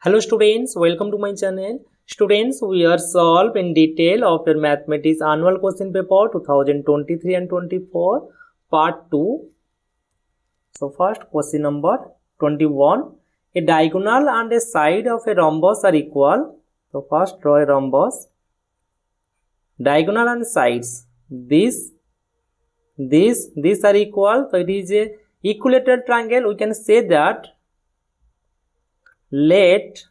Hello students, welcome to my channel. Students, we are solve in detail of your mathematics annual question paper 2023 and 24 part 2. So first question number 21. A diagonal and a side of a rhombus are equal. So first draw a rhombus. Diagonal and sides. These are equal. So it is a equilateral triangle. We can say that let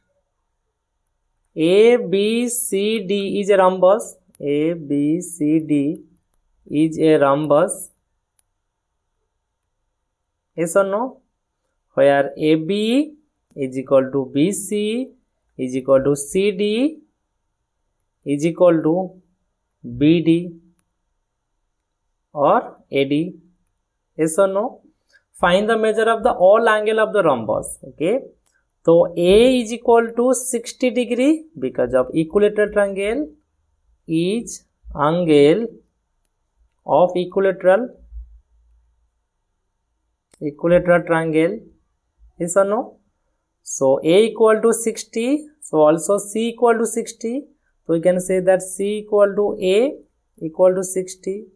ABCD is a rhombus. ABCD is a rhombus. Yes or no? Where AB is equal to BC is equal to CD is equal to BD or AD. Yes or no? Find the measure of the all angle of the rhombus. Okay. So A is equal to 60 degree because of equilateral triangle. Each angle of equilateral triangle. Yes or no? So A equal to 60. So also C equal to 60. So we can say that C equal to A equal to 60.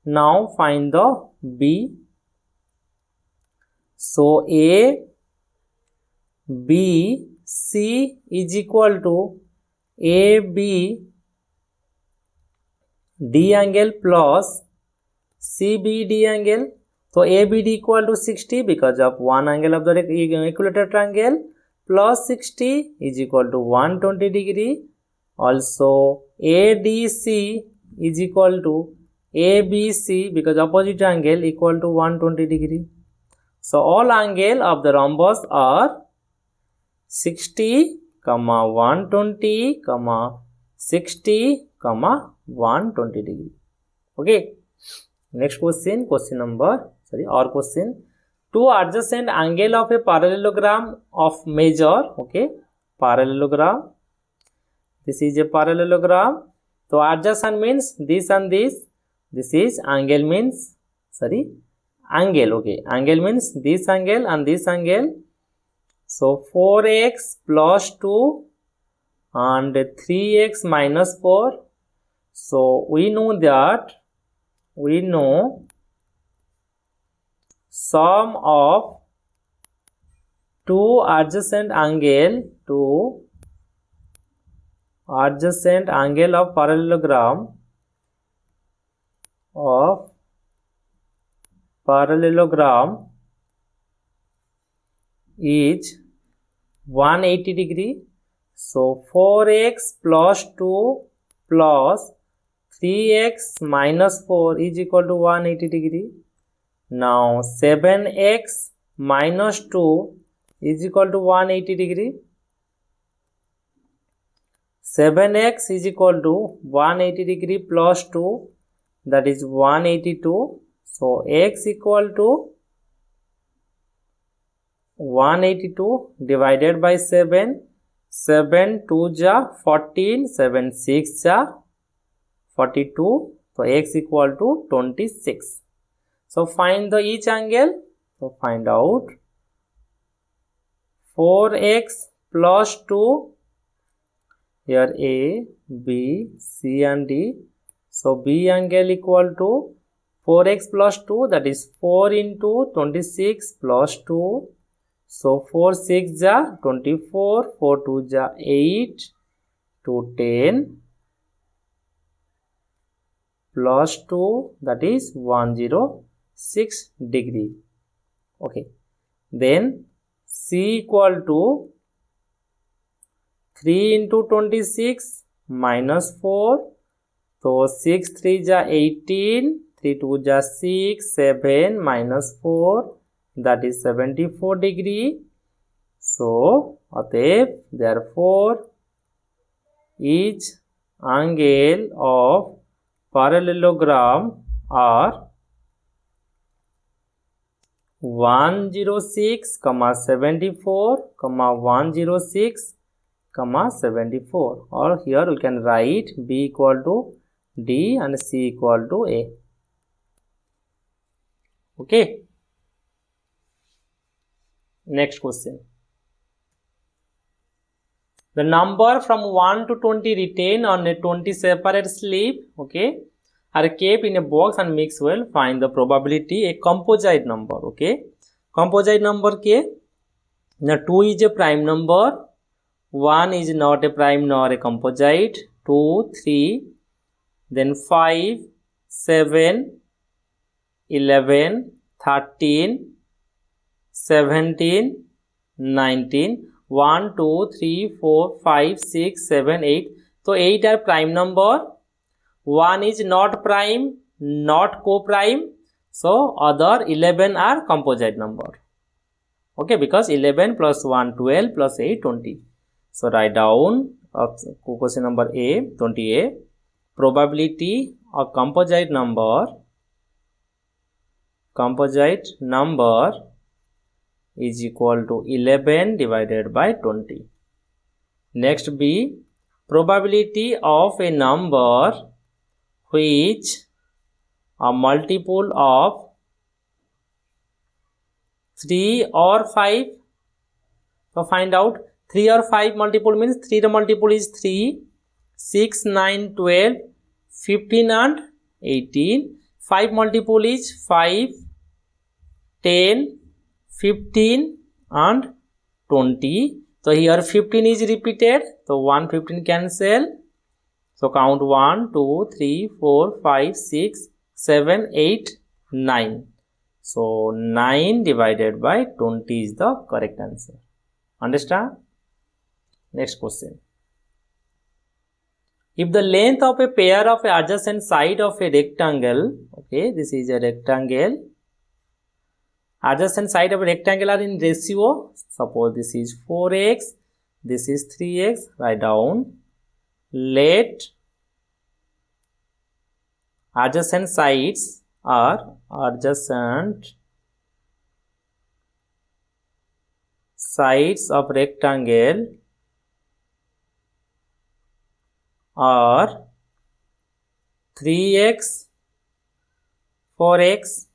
Now find the B. So A, B, C is equal to AB D angle plus CBD angle. So ABD equal to 60 because of one angle of the equilateral triangle plus 60 is equal to 120 degree. Also ADC is equal to ABC because opposite angle equal to 120 degree. So all angle of the rhombus are 60, 120, 60, 120 degree. Okay. Next question, our question. Two adjacent angle of a parallelogram of measure. Okay. Parallelogram. This is a parallelogram. So adjacent means this and this. This is angle means, angle. Okay. Angle means this angle and this angle. So 4x plus 2 and 3x minus 4. So we know that sum of two adjacent angle of parallelogram is 180 degree. So 4x plus 2 plus 3x minus 4 is equal to 180 degree. Now 7x minus 2 is equal to 180 degree. 7x is equal to 180 degree plus 2, that is 182. So x equal to 182 divided by 7. 7 2 ja 14, 7 6 ja 42. So x equal to 26. So find the each angle. So find out 4x plus 2. Here A, B, C and D. So B angle equal to 4x plus 2, that is 4 into 26 plus 2. So 4 6 ja 24, 4 2 ja 8 to 10 plus 2, that is 106 degree. Okay. Then C equal to 3 into 26 minus 4. So 6 3 ja 18, 3 2 ja 6, 7 minus 4, that is 74 degree. So therefore each angle of parallelogram are 106, 74, 106, 74, or here we can write B equal to D and C equal to A. Okay. Next question. The number from 1 to 20 written on a 20 separate slip, okay, are kept in a box and mixed well. Find the probability, a composite number, okay. Composite number ke, now 2 is a prime number, 1 is not a prime nor a composite, 2, 3, then 5, 7, 11, 13, 17, 19, 1, 2, 3, 4, 5, 6, 7, 8. So 8 are prime number, 1 is not prime, not co-prime. So other 11 are composite number. Okay, because 11 plus 1, 12 plus 8, 20. So write down question number A, 20A. Probability of composite number is equal to 11 divided by 20. Next B, probability of a number which a multiple of 3 or 5. So find out 3 or 5 multiple means 3 the multiple is 3, 6, 9, 12, 15 and 18. 5 multiple is 5, 10, 15 and 20. So here 15 is repeated. So 1, 15 cancel. So count 1, 2, 3, 4, 5, 6, 7, 8, 9. So 9 divided by 20 is the correct answer. Understand? Next question. If the length of a pair of adjacent side of a rectangle, okay, this is a rectangle. Adjacent side of a rectangle are in ratio. Suppose this is 4x, this is 3x. Write down. Let adjacent sides are sides of rectangle are 3x, 4x.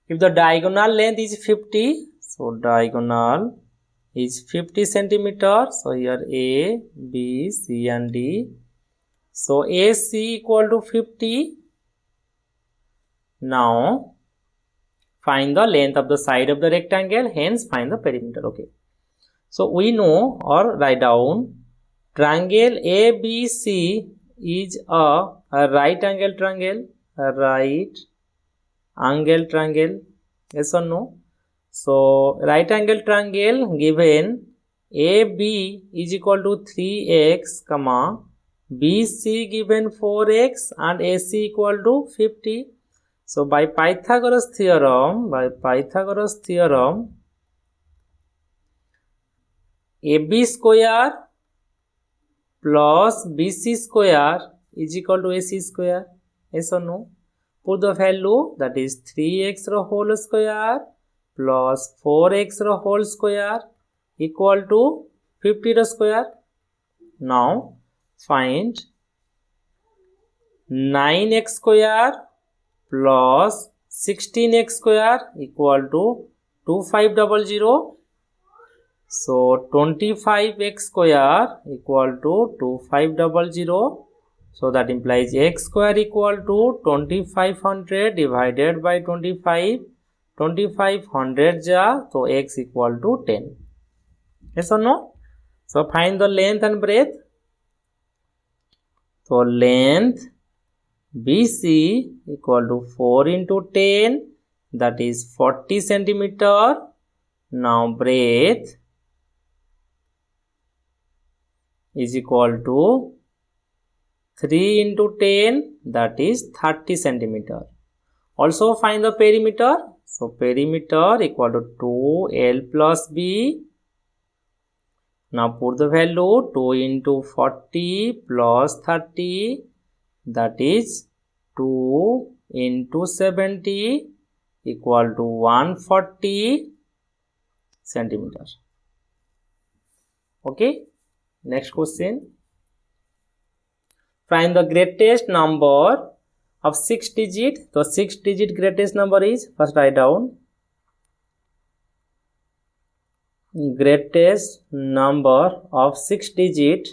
If the diagonal length is 50, so diagonal is 50 centimeters. So here A, B, C and D. So AC equal to 50. Now find the length of the side of the rectangle, hence find the perimeter. Okay. So we know or write down triangle ABC is a right angle triangle. Yes or no? So right angle triangle given AB is equal to 3x, comma BC given 4x and AC equal to 50. So by Pythagoras theorem, AB square plus BC square is equal to AC square. Yes or no? Put the value, that is 3x whole square plus 4x whole square equal to 50 square. Now find 9x square plus 16x square equal to 2500. So 25x square equal to 2500. So that implies x square equal to 2500 divided by 25. 2500 ja, so x equal to 10. Yes or no? So find the length and breadth. So length BC equal to 4 into 10, that is 40 centimeter. Now breadth is equal to 3 into 10, that is 30 centimeter. Also find the perimeter. So perimeter equal to 2L plus B. Now put the value 2 into 40 plus 30, that is 2 into 70 equal to 140 centimeters. Okay. Next question. Find the greatest number of 6 digit. So 6 digit greatest number is, first write down greatest number of 6 digit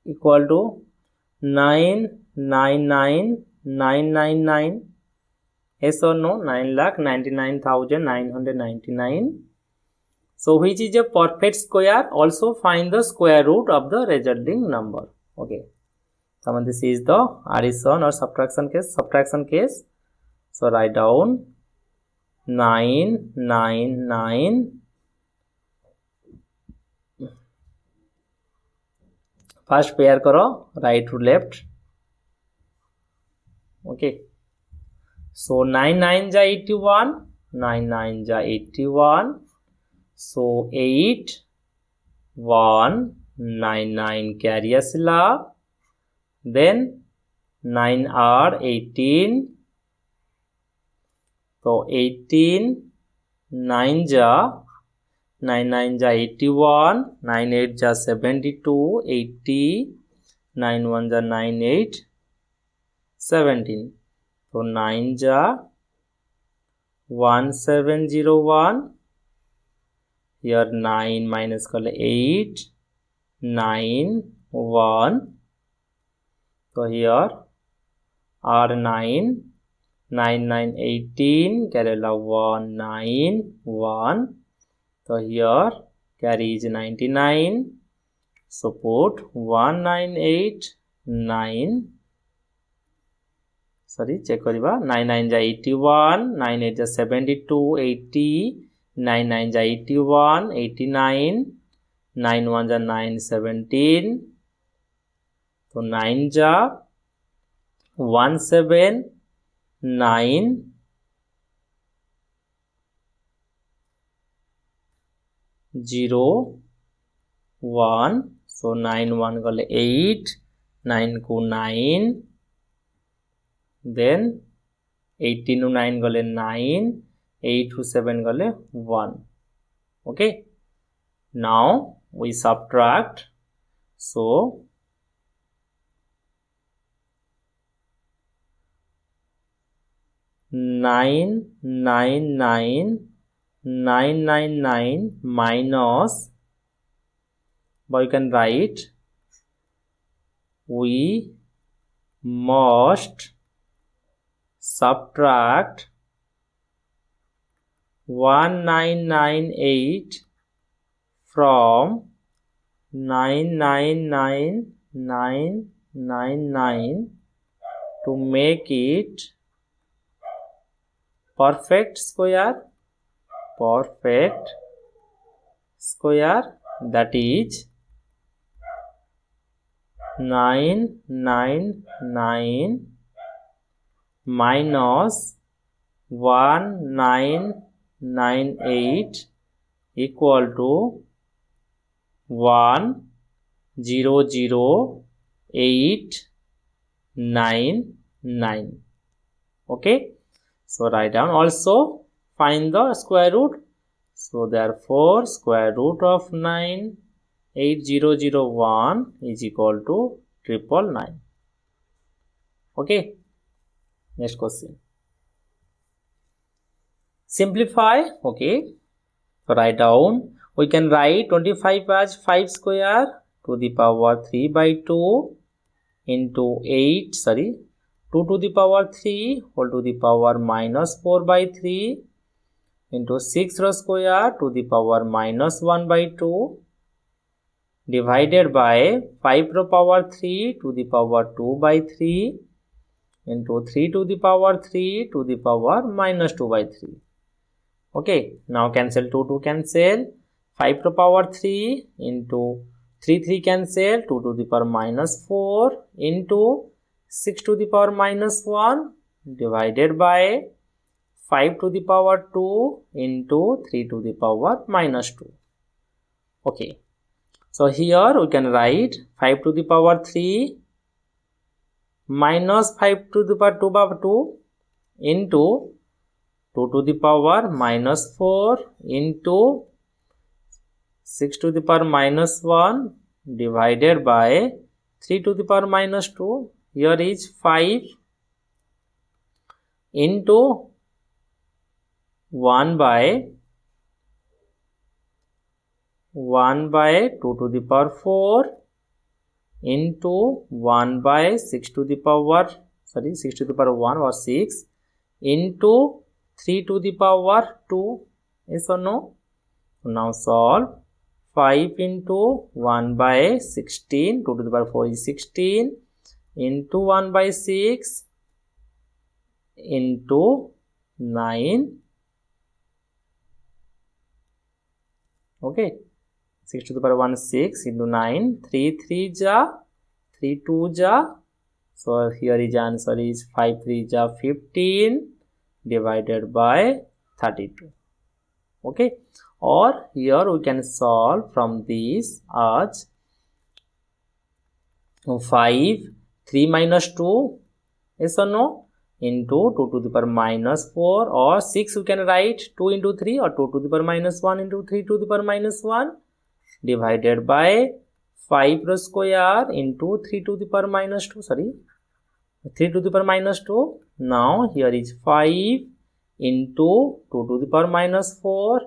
equal to 999,999. Yes or no? 9,99,999. So which is a perfect square? Also find the square root of the resulting number. Okay. So this is the addition or subtraction case. So write down 999. First pair karo right to left. Okay. So 9 9 ja 81. 9 9 ja 81. So 8 1 9 9 carry a slab. Then 9 are 18. So 18 9 ja 9 9 ja 81. 9 8 ja 72. 80 9 1 ja 9 8 17. So 9 ja 1701. Here 9 minus 8 9 1. So here R9 9 9 18 carry 1 9 1. So here carry is 99. So put 198 9. Sorry, check kariba. 9 9 ja 81. 9 8 ja 72. 80. 9 9 ja 81. 89. 9 1 ja 9 17. So 9 ja 17 9 0 1. So 9 1 gale 8. 9 ku 9. Then 18 to 9 gale 9. 8 to 7 gale 1. Okay. Now we subtract. So 999 minus, but you can write we must subtract 1998 from 999999 to make it perfect square, that is 999 minus 1998 equal to 100899. Okay. So write down. Also find the square root. So therefore square root of 98001 is equal to 999. Okay. Next question. Simplify. Okay. So write down. We can write 25 as 5 square to the power 3 by 2 into 2 to the power 3 whole to the power minus 4 by 3 into 6 raw square to the power minus 1 by 2 divided by 5 raw power 3 to the power 2 by 3 into 3 to the power 3 to the power minus 2 by 3. Okay, now cancel 2 cancel. 5 to power 3 into 3 cancel. 2 to the power minus 4 into 6 to the power minus 1 divided by 5 to the power 2 into 3 to the power minus 2. Okay, so here we can write 5 to the power 3 minus 5 to the power 2 by 2 into 2 to the power minus 4 into 6 to the power minus 1 divided by 3 to the power minus 2. Here is 5 into 1 by 1 by 2 to the power 4 into 1 by 6 to the power 1 or 6 into 3 to the power 2. Yes or no? Now solve. 5 into 1 by 16, 2 to the power 4 is 16 into 1 by 6 into 9. Okay, 6 to the power 1 6 into 9, 3 3 ja, 3 2 ja. So here is answer is 5 3 ja 15 divided by 32. Okay, or here we can solve from this as 5 3 minus 2, yes or no, into 2 to the power minus 4, or 6 we can write 2 into 3, or 2 to the power minus 1 into 3 to the power minus 1 divided by 5 square into 3 to the power minus 2, 3 to the power minus 2. Now here is 5 into 2 to the power minus 4,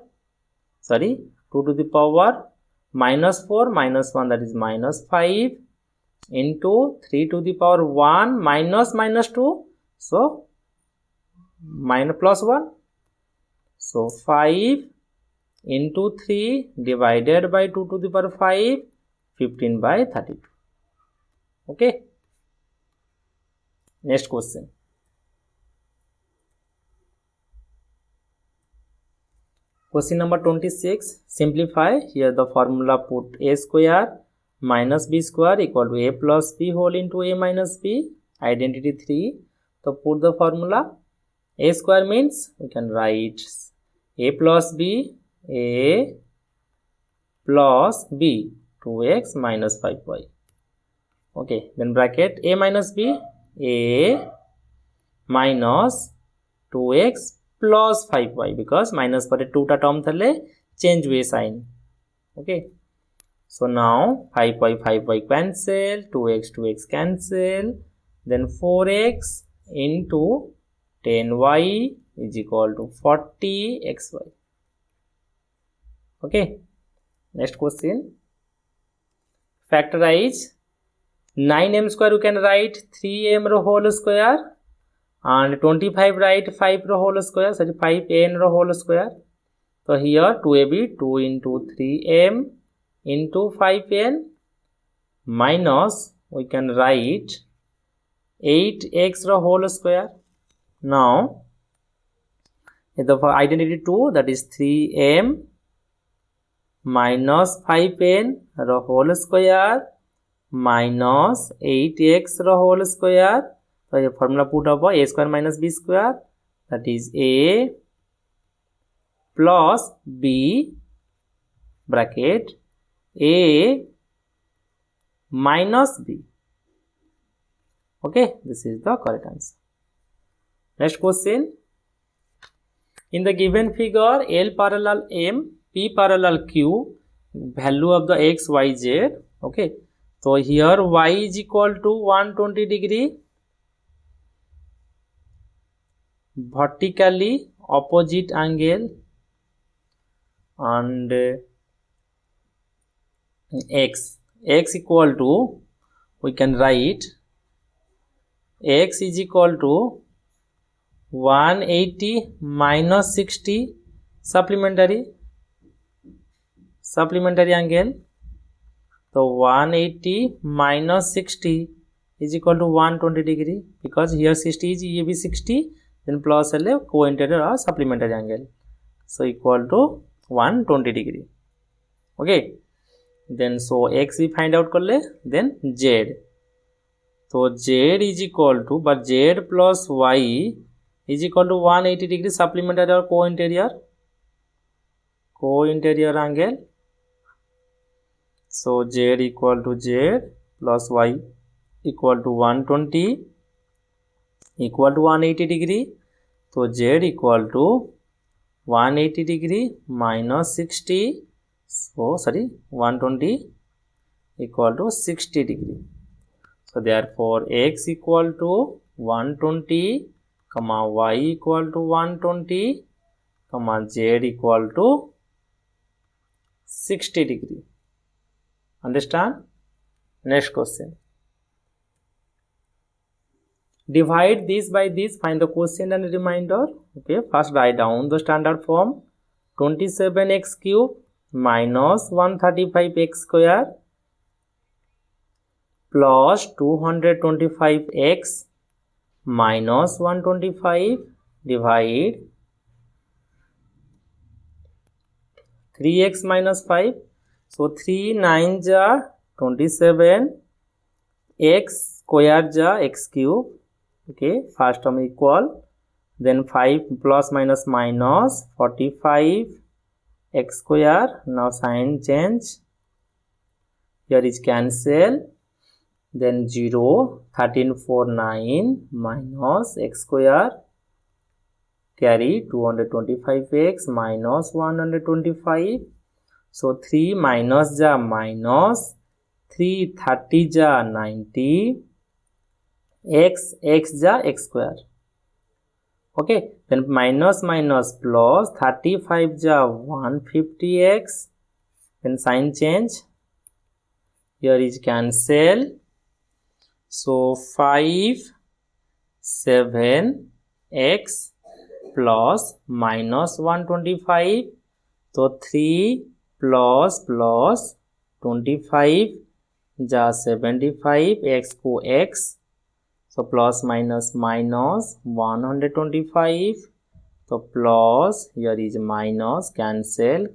2 to the power minus 4 minus 1, that is minus 5 into 3 to the power 1 minus 2, so minus plus 1. So 5 into 3 divided by 2 to the power 5, 15 by 32. Okay. Next question. Question number 26. Simplify. Here the formula put a square minus b square equal to a plus b whole into a minus b. Identity 3. So put the formula. A square means we can write a plus b, a plus b, 2x minus 5y. Okay, then bracket a minus b, a minus 2x plus 5y, because minus पर 2 टा term थले change हुए sign. Okay, so now 5y cancel, 2x cancel, then 4x into 10y is equal to 40xy. Okay, next question. Factorize 9m square, you can write 3m whole square, and 25 write 5 whole square, 5n whole square. So here 2ab 2 into 3m into 5n minus we can write 8x whole square. Now the identity 2, that is 3m minus 5n whole square minus 8x whole square. So the formula put up a square minus b square, that is a plus b bracket a minus b. Okay, this is the correct answer. Next question. In the given figure, L parallel M, P parallel Q, value of the x, y, z. Okay, so here y is equal to 120 degree vertically opposite angle, and x equal to, we can write x is equal to 180 minus 60 supplementary angle. So 180 minus 60 is equal to 120 degree, because here 60 is ये भी 60, then plus ले co-interior or supplementary angle, so equal to 120 degree. Okay, then so x we find out कर ले, then z. So z is equal to, but z plus y is equal to 180 degree supplementary or co-interior angle. So z equal to z plus y equal to 120 equal to 180 degree. So z equal to 180 degree minus 60. So 120 equal to 60 degree. So therefore x equal to 120, comma y equal to 120, comma z equal to 60 degree. Understand? Next question. Divide this by this, find the quotient and remainder. Okay, first write down the standard form. 27x cube minus 135x square plus 225x minus 125 divide 3x minus 5. So 3 9 ja 27, x square ja x cube. Okay, first term equal, then 5 plus minus minus 45 x square. Now sign change, here is cancel, then 0 13 4 9 minus x square, carry 225x minus 125. So 3 minus ja minus, 3 30 ja 90, x ja x square. Okay, then minus minus plus, 35 ja 150x, then sign change, here is cancel. So 5 7 x plus minus 125. So 3 plus 25 ja 75, x को x, so plus minus minus 125, so plus, here is minus, cancel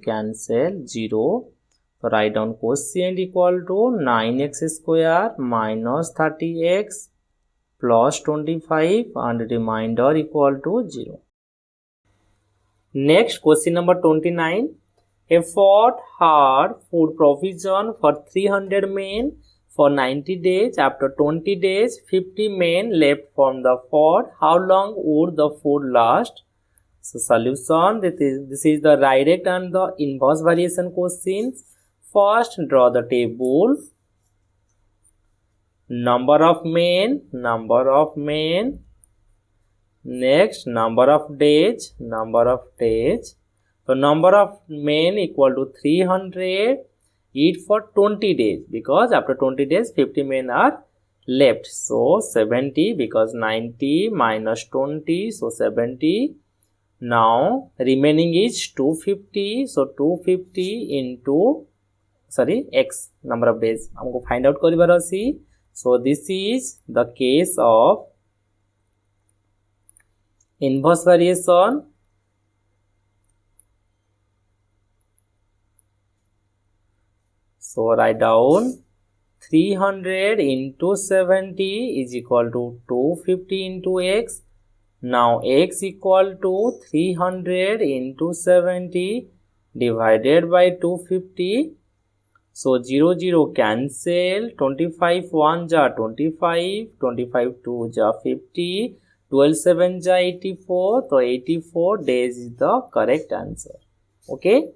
0. So write down quotient equal to 9x square minus 30x plus 25 and remainder equal to 0. Next, question number 29. A fort had food provision for 300 men for 90 days. After 20 days, 50 men left from the fort. How long would the food last? So solution, this is the direct and the inverse variation questions. First, draw the table. Number of men. Next, number of days. So number of men equal to 300. Eat for 20 days because after 20 days 50 men are left. So 70 because 90 minus 20, so 70. Now remaining is 250. So 250 into x number of days हमको find out करिबार अछि. So this is the case of inverse variation. So write down 300 into 70 is equal to 250 into x. Now x equal to 300 into 70 divided by 250. So 0 cancel, 25 1 ja 25, 25 2 ja 50, 12 7 ja 84. So 84 days is the correct answer. Okay.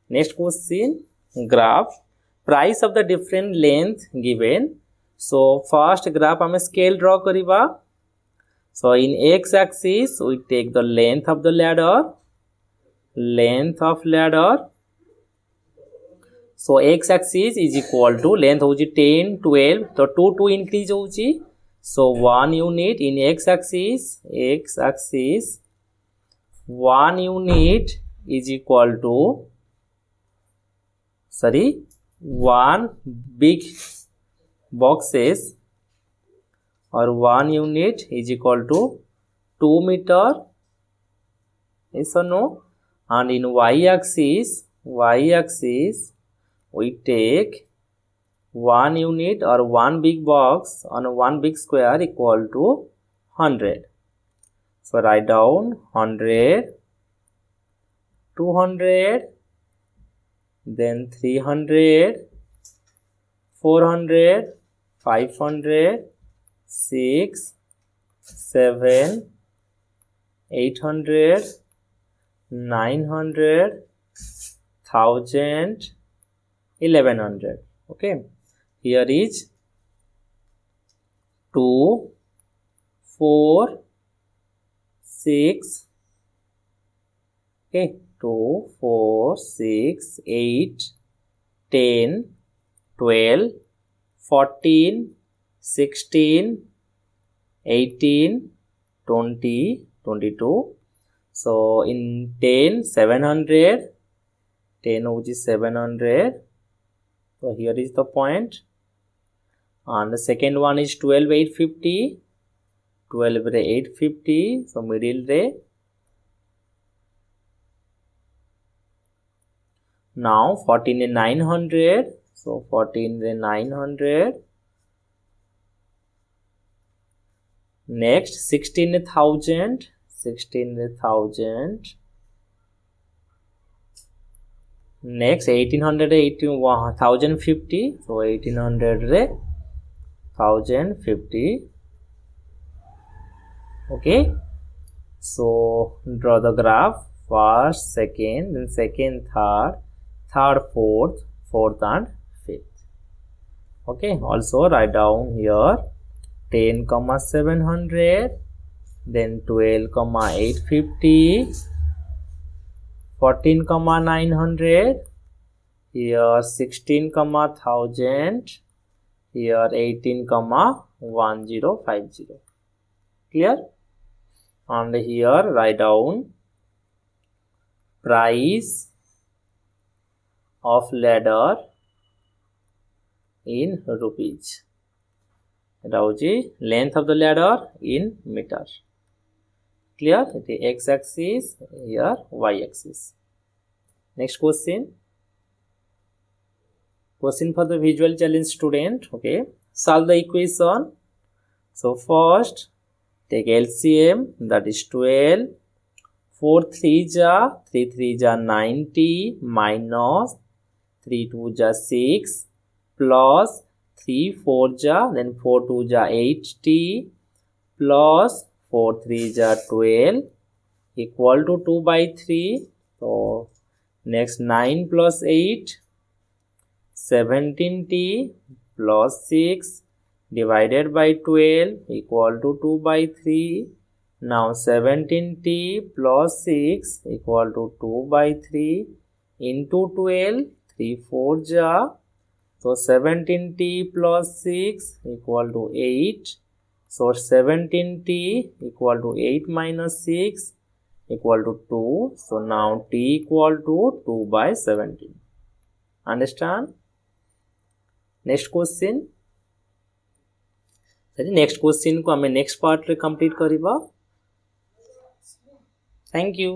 Next question, graph. Price of the different length given. So first graph हमें scale draw करिबा. So in x axis we take the length of the ladder. So x axis is equal to length होची 10 12, तो 2 increase होची. So 1 unit in x axis 1 unit is equal to 1 big boxes or 1 unit is equal to 2 meter. Yes or no? And in y axis we take 1 unit or 1 big box on 1 big square equal to 100. So write down 100, 200, then 300, 400, 500, 6, 7, 800, 900, 1000, 1100. Okay, here is 2, 4, 6. Okay, 2 4 6 8 10 12 14 16 18 20 22 so in 10 700 10 which is 700 so here is the point and the second one is 12 850 12 रे 850 so middle रे now 14 रे 900 so 14 रे 900 next 16 रे 1000 16 रे 1000 next 1800 रे 1050 so 1800 रे 1050 okay so draw the graph first second then second third fourth and fifth okay also write down here 10 comma 700 then 12 comma 850 14 comma 900 here 16 comma 1000 here 18 comma 1050 clear and here write down price of ladder in rupees eta hochi length of the ladder in meter clear the x axis here y axis next question for the visual challenge student okay solve the equation so first take LCM that is 12 4 3 ja 3 3 ja 90 minus 3 2 ja 6 plus 3 4 ja then 4 2 ja 80 plus 4 3 ja 12 equal to 2 by 3 so next 9 plus 8 17t plus 6 divided by 12 equal to 2 by 3 now 17t plus 6 equal to 2 by 3 into 12 3 4 ja so 17t plus 6 equal to 8 so 17t equal to 8 minus 6 equal to 2 so now t equal to 2 by 17 understand next question next question को हमें next part रे complete करिबा thank you.